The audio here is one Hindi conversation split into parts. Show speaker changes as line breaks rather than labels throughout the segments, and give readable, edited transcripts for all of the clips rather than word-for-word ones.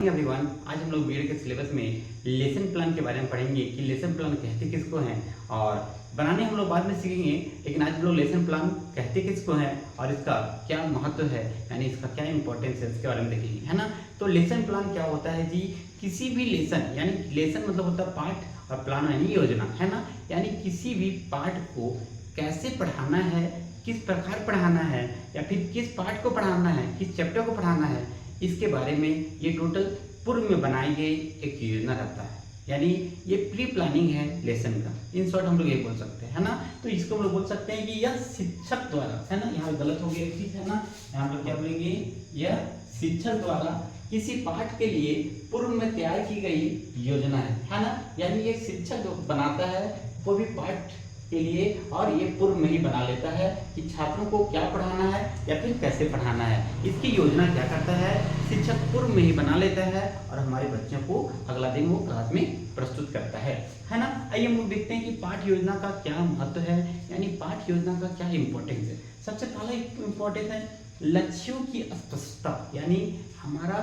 एवरीवन, आज हम लोग बीएड के सिलेबस में लेसन प्लान के बारे में पढ़ेंगे कि लेसन प्लान कहते किसको हैं और बनाने हम लोग बाद में सीखेंगे। लेकिन आज हम लोग लेसन प्लान कहते किसको हैं और इसका क्या महत्व है, यानी इसका क्या इंपॉर्टेंस है, इसके बारे में देखेंगे, है ना। तो लेसन प्लान क्या होता है जी? किसी भी लेसन, यानी लेसन मतलब होता है पाठ और प्लान यानी योजना, है ना। यानी किसी भी पाठ को कैसे पढ़ाना है, किस प्रकार पढ़ाना है, या फिर किस पाठ को पढ़ाना है, किस चैप्टर को पढ़ाना है, इसके बारे में ये टोटल पूर्व में बनाई गई एक योजना रहता है। यानी ये प्री प्लानिंग है लेसन का। इन शॉर्ट हम लोग ये बोल सकते हैं, है ना। तो इसको हम लोग बोल सकते हैं कि यह शिक्षक द्वारा, है ना, यहाँ गलत हो गया एक चीज, है ना। यहाँ पर क्या बोलेंगे? यह शिक्षक द्वारा किसी पाठ के लिए पूर्व में तैयार की गई योजना है ना। यानी ये शिक्षक जो बनाता है वो भी पाठ के लिए और ये पूर्व में ही बना लेता है कि छात्रों को क्या पढ़ाना है या फिर कैसे पढ़ाना है। इसकी योजना क्या करता है? शिक्षक पूर्व में ही बना लेता है और हमारे बच्चों को अगला दिन वो क्लास में प्रस्तुत करता है ना। आइए हम लोग देखते हैं कि पाठ योजना का क्या महत्व है, यानी पाठ योजना का क्या इंपॉर्टेंस है। सबसे पहला इंपॉर्टेंस है लक्ष्यों की स्पष्टता, यानी हमारा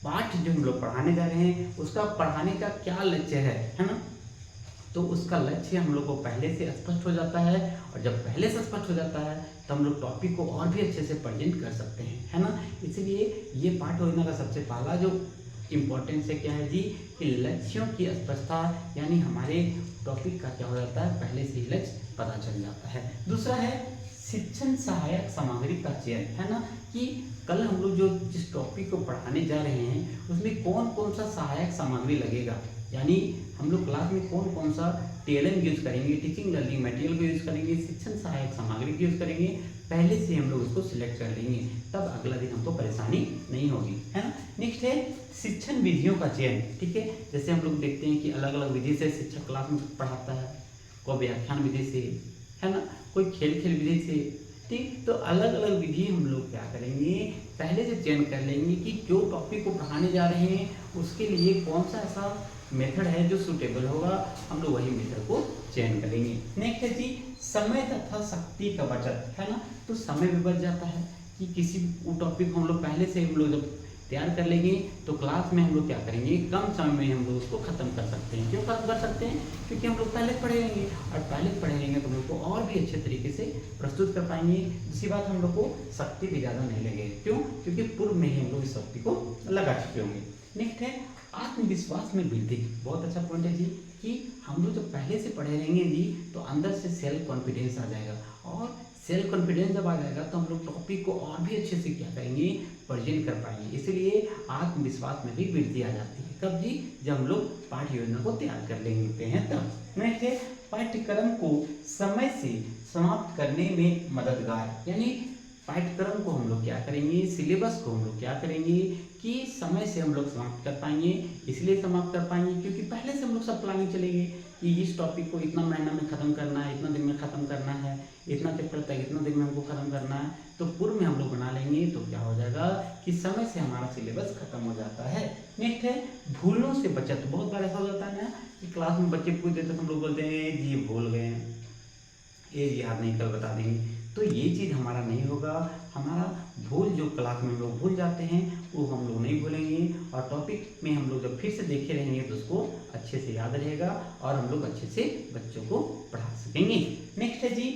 पाठ जो हम लोग पढ़ाने जा रहे हैं उसका पढ़ाने का क्या लक्ष्य है ना। तो उसका लक्ष्य हम लोग को पहले से स्पष्ट हो जाता है और जब पहले से स्पष्ट हो जाता है तो हम लोग टॉपिक को और भी अच्छे से प्रेजेंट कर सकते हैं, है ना। इसलिए ये पाठ योजना का सबसे पहला जो इम्पोर्टेंस है क्या है जी? कि लक्ष्यों की स्पष्टता, यानी हमारे टॉपिक का क्या हो जाता है, पहले से ही लक्ष्य पता चल जाता है। दूसरा है शिक्षण सहायक सामग्री का चयन, है ना, कि कल हम लोग जो जिस टॉपिक को पढ़ाने जा रहे हैं उसमें कौन कौन सा सहायक सामग्री लगेगा, यानी हम लोग क्लास में कौन कौन सा टेलन यूज करेंगे, टीचिंग लर्निंग मटेरियल को यूज करेंगे, शिक्षण सहायक सामग्री को यूज करेंगे, पहले से हम लोग उसको सिलेक्ट कर लेंगे, तब अगला दिन हमको परेशानी नहीं होगी, है ना। नेक्स्ट है शिक्षण विधियों का चयन, ठीक है। जैसे हम लोग देखते हैं कि अलग अलग विधि से शिक्षक क्लास में पढ़ाता है, कोई व्याख्यान विधि से, है ना, कोई खेल विधि से, ठीक। तो अलग अलग विधि हम लोग क्या करेंगे, पहले से चयन कर लेंगे कि जो टॉपिक को पढ़ाने जा रहे हैं उसके लिए कौन सा ऐसा मेथड है जो सूटेबल होगा, हम लोग वही मेथड को चयन करेंगे। नेक्स्ट है जी समय तथा शक्ति का बचत, है ना। तो समय भी बच जाता है कि किसी टॉपिक को हम लोग पहले से हम लोग जब तैयार कर लेंगे तो क्लास में हम लोग क्या करेंगे, कम समय में हम लोग उसको खत्म कर सकते हैं। क्यों खत्म कर सकते हैं? क्योंकि हम लोग पहले पढ़े लेंगे और पहले पढ़े लेंगे तो हम लोग को और भी अच्छे तरीके से प्रस्तुत कर पाएंगे। दूसरी बात, हम लोग को शक्ति भी ज़्यादा नहीं लगेगी। क्यों? क्योंकि पूर्व में ही हम लोग इस शक्ति को लगा चुके होंगे। नेक्स्ट है आत्मविश्वास में वृद्धि। बहुत अच्छा पॉइंट है जी कि हम लोग जब पहले से पढ़े रहेंगे जी तो अंदर से सेल्फ कॉन्फिडेंस आ जाएगा और सेल्फ कॉन्फिडेंस जब आ जाएगा तो हम लोग टॉपिक को और भी अच्छे से क्या करेंगे, प्रेजेंट कर पाएंगे। इसलिए आत्मविश्वास में भी वृद्धि आ जाती है। कब जी? जब हम लोग पाठ्य योजना को तैयार कर लेते हैं तब। नेक्स्ट है पाठ्यक्रम को समय से समाप्त करने में मददगार, यानी पाठ्यक्रम को हम लोग क्या करेंगे, सिलेबस को हम लोग क्या करेंगे कि समय से हम लोग समाप्त कर पाएंगे। इसलिए समाप्त कर पाएंगे क्योंकि पहले से हम लोग सब प्लानिंग चलेंगे कि इस टॉपिक को इतना महीना में ख़त्म करना है, इतना दिन में ख़त्म करना है, इतना चैप्टर तक इतना दिन में हमको ख़त्म करना है। तो पूर्व में हम लोग बना लेंगे तो क्या हो जाएगा कि समय से हमारा सिलेबस खत्म हो जाता है। नेक्स्ट है भूलों से बचत। बहुत बार ऐसा हो जाता है ना कि क्लास में बच्चे पूछते तो हम लोग बोलते हैं जी भूल गए, ये याद नहीं, कल बता देंगे। तो ये चीज़ हमारा नहीं होगा। हमारा भूल जो क्लास में हम लोग भूल जाते हैं वो हम लोग नहीं भूलेंगे और टॉपिक में हम लोग जब फिर से देखे रहेंगे तो उसको अच्छे से याद रहेगा और हम लोग अच्छे से बच्चों को पढ़ा सकेंगे। नेक्स्ट है जी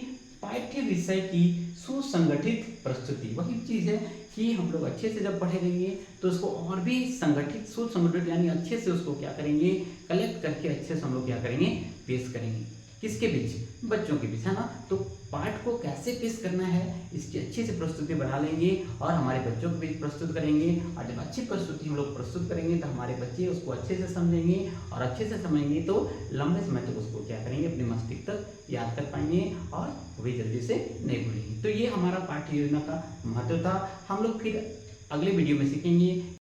पाठ्य विषय की सुसंगठित प्रस्तुति। वही चीज़ है कि हम लोग अच्छे से जब पढ़े रहेंगे तो उसको और भी संगठित, सुसंगठित यानी अच्छे से उसको क्या करेंगे, कलेक्ट करके अच्छे से हम लोग क्या करेंगे, पेश करेंगे। किसके बीच? बच्चों के बीच, है ना। तो पाठ को कैसे पेश करना है इसकी अच्छी से प्रस्तुति बना लेंगे और हमारे बच्चों के बीच प्रस्तुत करेंगे। और जब अच्छी प्रस्तुति हम लोग प्रस्तुत करेंगे तो हमारे बच्चे उसको अच्छे से समझेंगे और अच्छे से समझेंगे तो लंबे समय तक उसको क्या करेंगे, अपने मस्तिष्क तक याद कर पाएंगे और वो भी जल्दी से नहीं भूलेंगे। तो ये हमारा पाठ्य योजना का महत्व था। हम लोग फिर अगले वीडियो में सीखेंगे